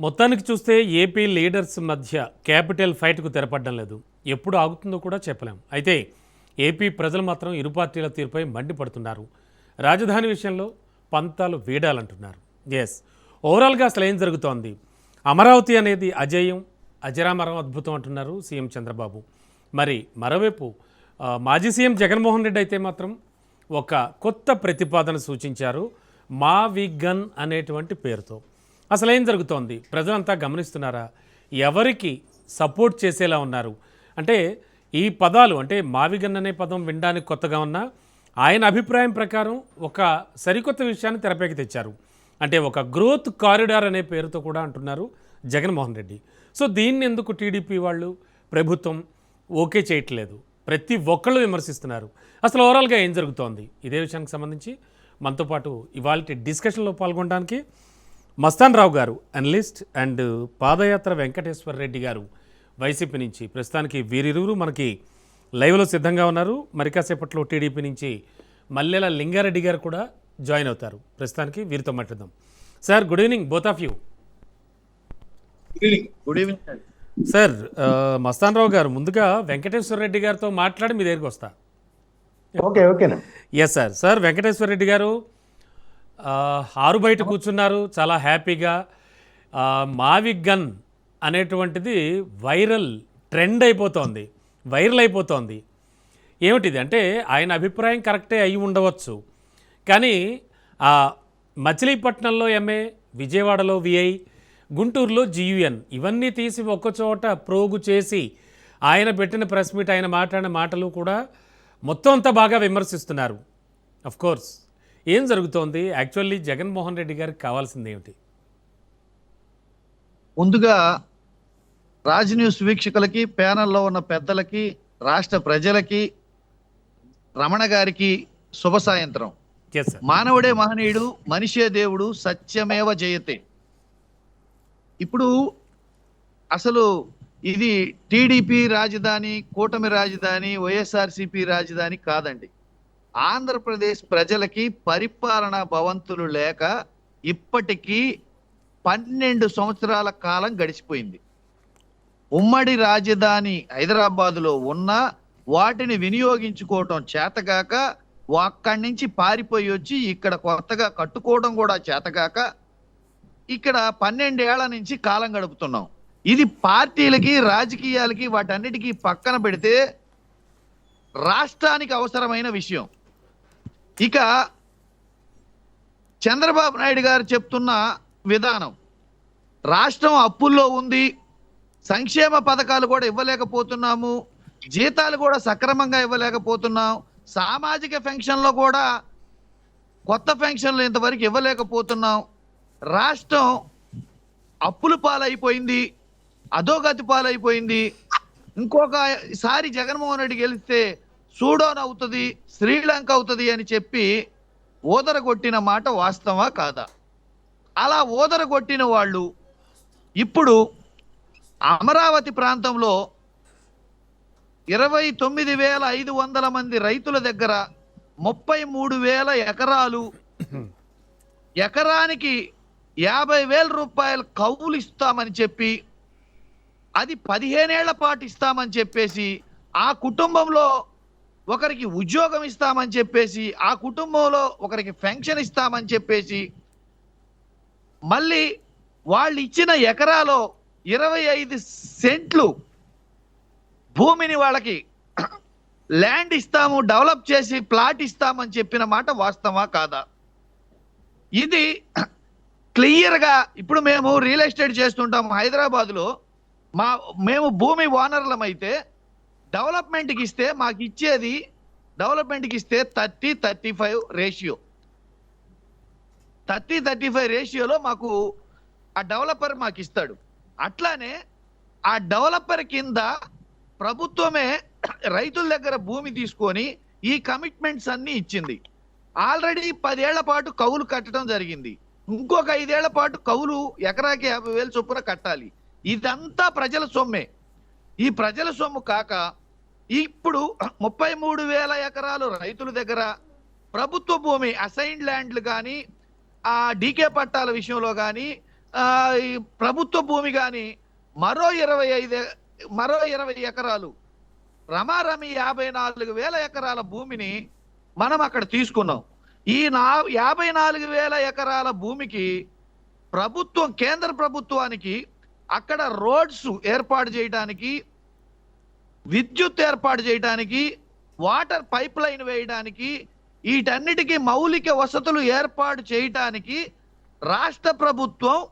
మొత్తానికి చూస్తే AP leaders మధ్య క్యాపిటల్ ఫైట్కు తెరపడడం లేదు. ఎప్పుడు ఆగుతుందో కూడా చెప్పలేం. అయితే ఏపీ ప్రజలు మాత్రం ఇరు పార్టీల తీరుపై మండిపడుతున్నారు. రాజధాని విషయంలో పంతాలు వీడాలంటున్నారు. ఎస్, ఓవరాల్గా అసలు ఏం జరుగుతోంది? అమరావతి అనేది అజేయం, అజరామరం, అద్భుతం అంటున్నారు సీఎం చంద్రబాబు. మరి మరోవైపు మాజీ సీఎం జగన్మోహన్ రెడ్డి అయితే మాత్రం ఒక కొత్త ప్రతిపాదన సూచించారు, మా విగన్ అనేటువంటి పేరుతో. అసలు ఏం జరుగుతోంది? ప్రజలంతా గమనిస్తున్నారా? ఎవరికి సపోర్ట్ చేసేలా ఉన్నారు? అంటే ఈ పదాలు, అంటే మావిగన్ అనే పదం వినడానికి కొత్తగా ఉన్నా ఆయన అభిప్రాయం ప్రకారం ఒక సరికొత్త విషయాన్ని తెరపైకి తెచ్చారు. అంటే ఒక గ్రోత్ కారిడార్ అనే పేరుతో కూడా అంటున్నారు జగన్మోహన్ రెడ్డి. సో దీన్ని ఎందుకు టీడీపీ వాళ్ళు, ప్రభుత్వం ఓకే చేయట్లేదు? ప్రతి ఒక్కళ్ళు విమర్శిస్తున్నారు. అసలు ఓవరాల్గా ఏం జరుగుతోంది? ఇదే విషయానికి సంబంధించి మనతో పాటు ఇవాళ డిస్కషన్లో పాల్గొనడానికి మస్తాన్ రావు గారు, అనలిస్ట్, అండ్ పాదయాత్ర వెంకటేశ్వర రెడ్డి గారు వైసీపీ నుంచి. ప్రస్తుతానికి వీరిరువురు మనకి లైవ్లో సిద్ధంగా ఉన్నారు. మరి కాసేపట్లో టీడీపీ నుంచి మల్లెల లింగారెడ్డి గారు కూడా జాయిన్ అవుతారు. ప్రస్తుతానికి వీరితో మాట్లాడదాం. Sir, good evening both of you. Good evening sir. Mastan Rao గారు, ముందుగా వెంకటేశ్వర రెడ్డి గారితో మాట్లాడి మీ దగ్గరికి వస్తా. ఓకేనా? Yes sir. Sir, Venkateswara Reddy గారు ఆరు బయట కూర్చున్నారు చాలా హ్యాపీగా. మావి గన్ అనేటువంటిది ట్రెండ్ అయిపోతోంది, వైరల్ అయిపోతోంది. ఏమిటిది అంటే ఆయన అభిప్రాయం కరెక్టే అయి ఉండవచ్చు, కానీ మచిలీపట్నంలో ఎంఏ, విజయవాడలో విఐ, గుంటూరులో జియుఎన్ ఇవన్నీ తీసి ఒక్కచోట ప్రోగు చేసి ఆయన పెట్టిన ప్రెస్ మీట్, ఆయన మాట్లాడిన మాటలు కూడా మొత్తం అంతా బాగా విమర్శిస్తున్నారు. కోర్స్ ఏం జరుగుతోంది? యాక్చువల్లీ జగన్మోహన్ రెడ్డి గారికి కావాల్సింది ఏమిటి? ముందుగా రాజ్ న్యూస్ వీక్షకులకి, ప్యానల్లో ఉన్న పెద్దలకి, రాష్ట్ర ప్రజలకి, రమణ గారికి శుభ సాయంత్రం. మానవుడే మహనీయుడు, మనిషే దేవుడు, సత్యమేవ జయతే. ఇప్పుడు అసలు ఇది టీడీపీ రాజధాని, కూటమి రాజధాని, వైఎస్ఆర్సీపీ రాజధాని కాదండి. ఆంధ్రప్రదేశ్ ప్రజలకి పరిపాలనా భవంతులు లేక ఇప్పటికీ 12 సంవత్సరాల కాలం గడిచిపోయింది. ఉమ్మడి రాజధాని హైదరాబాదులో ఉన్న వాటిని వినియోగించుకోవటం చేతగాక, అక్కడి నుంచి పారిపోయి వచ్చి ఇక్కడ కొత్తగా కట్టుకోవడం కూడా చేతగాక ఇక్కడ 12 ఏళ్ల నుంచి కాలం గడుపుతున్నాం. ఇది పార్టీలకి, రాజకీయాలకి, వాటన్నిటికీ పక్కన పెడితే రాష్ట్రానికి అవసరమైన విషయం. ఇక చంద్రబాబు నాయుడు గారు చెప్తున్న విధానం, రాష్ట్రం అప్పుల్లో ఉంది, సంక్షేమ పథకాలు కూడా ఇవ్వలేకపోతున్నాము, జీతాలు కూడా సక్రమంగా ఇవ్వలేకపోతున్నాం, సామాజిక పెన్షన్లో కూడా కొత్త పెన్షన్లు ఇంతవరకు ఇవ్వలేకపోతున్నాం, రాష్ట్రం అప్పుల పాలైపోయింది, అధోగతి పాలైపోయింది, ఇంకొకసారి జగన్మోహన్ రెడ్డి గెలిస్తే సూడాన్ అవుతుంది, శ్రీలంక అవుతుంది అని చెప్పి ఓదరగొట్టిన మాట వాస్తవా కాదా? అలా ఓదరగొట్టిన వాళ్ళు ఇప్పుడు అమరావతి ప్రాంతంలో 29,500 మంది రైతుల దగ్గర 33,000 ఎకరాలు, ఎకరానికి 50,000 రూపాయలు కౌలు ఇస్తామని చెప్పి, అది 15 ఏళ్ల పాటు ఇస్తామని చెప్పేసి, ఆ కుటుంబంలో ఒకరికి ఉద్యోగం ఇస్తామని చెప్పేసి, ఆ కుటుంబంలో ఒకరికి పెన్షన్ ఇస్తామని చెప్పేసి, మళ్ళీ వాళ్ళు ఇచ్చిన ఎకరాలో 25 సెంట్లు భూమిని వాళ్ళకి ల్యాండ్ ఇస్తాము, డెవలప్ చేసి ప్లాట్ ఇస్తామని చెప్పిన మాట వాస్తవా కాదా? ఇది క్లియర్గా ఇప్పుడు మేము రియల్ ఎస్టేట్ చేస్తుంటాము హైదరాబాద్లో. మేము భూమి ఓనర్లం అయితే డెవలప్మెంట్కి ఇస్తే మాకు ఇచ్చేది, డెవలప్మెంట్కి ఇస్తే 30-35 రేషియో. 30-35 రేషియోలో మాకు ఆ డెవలపర్ మాకు ఇస్తాడు. అట్లానే ఆ డెవలపర్ కింద ప్రభుత్వమే రైతుల దగ్గర భూమి తీసుకొని ఈ కమిట్మెంట్స్ అన్నీ ఇచ్చింది. ఆల్రెడీ 10 ఏళ్ల పాటు కౌలు కట్టడం జరిగింది, ఇంకొక 5 ఏళ్ల పాటు కౌలు ఎకరాకి 50,000 చొప్పున కట్టాలి. ఇదంతా ప్రజల సొమ్మే. ఈ ప్రజల సొమ్ము కాక ఇప్పుడు 33,000 ఎకరాలు రైతుల దగ్గర ప్రభుత్వ భూమి, అసైన్డ్ ల్యాండ్లు కానీ, ఆ డీకే పట్టాల విషయంలో కానీ, ఈ ప్రభుత్వ భూమి కానీ మరో 20 ఎకరాలు రమారమి 54,000 ఎకరాల భూమిని మనం అక్కడ తీసుకున్నాం. ఈ 54,000 ఎకరాల భూమికి ప్రభుత్వం, కేంద్ర ప్రభుత్వానికి అక్కడ రోడ్స్ ఏర్పాటు చేయడానికి, విద్యుత్ ఏర్పాటు చేయడానికి, వాటర్ పైప్ లైన్ వేయడానికి, వీటన్నిటికీ మౌలిక వసతులు ఏర్పాటు చేయటానికి రాష్ట్ర ప్రభుత్వం